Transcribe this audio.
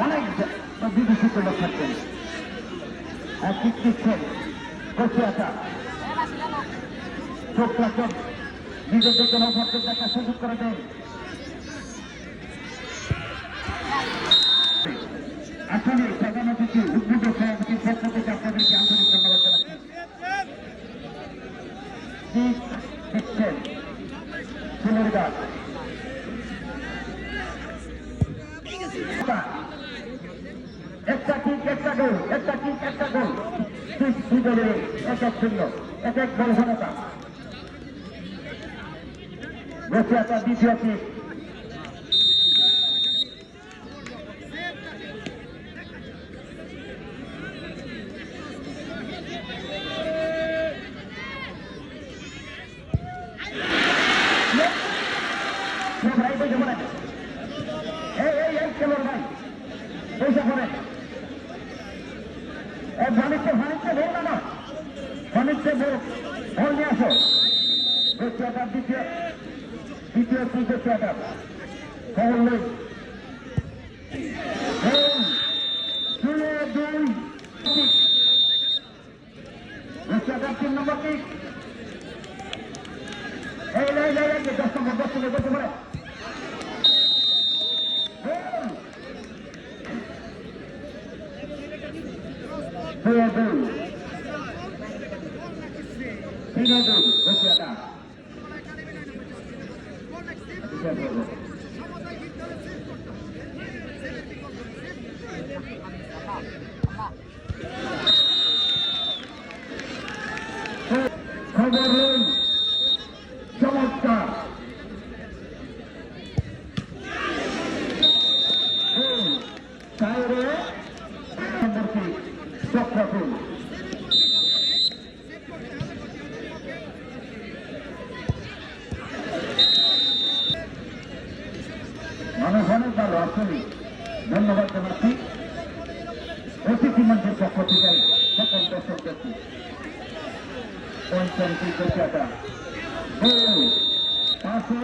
অনেক বিদেশি লোক থাকতেন ঠিক দিচ্ছেন বসিয়াটা চোখ রাখেন নিজেদের জন্য ভোটের দেখা সুযোগ করে দেন আসলে প্রধান অতিথি উদ্বোধক সভাপতির পক্ষ থেকে আপনাদেরকে আন্তরিক ধন্যবাদ জানাচ্ছি দিচ্ছেন ফুলের গাছ একটা কিক একটা গোল একটা কিক একটা গোল দুই দলের এক এক শূন্য এক এক গোল সমতা রশিয়াটা দ্বিতীয় কিক ভাই বসে পড়েন এই খেলোয়াড় ভাই বসে পড়েন ভানিচ্ছে বল না ভানিচ্ছে বল নিয়ে আসো রশিয়াটার দ্বিতীয় কি রশিয়াটার খবর নেই রশিয়াটার 3 নম্বর কিক এই 10 নম্বর বসে পড়ে খবর চমৎকার চক্রফুল মানুষ অনেক ভালো আসলে ধন্যবাদ জানাচ্ছি অতিথি মঞ্চের পক্ষ থেকে সকল দর্শকদেরকে পঞ্চম পাশে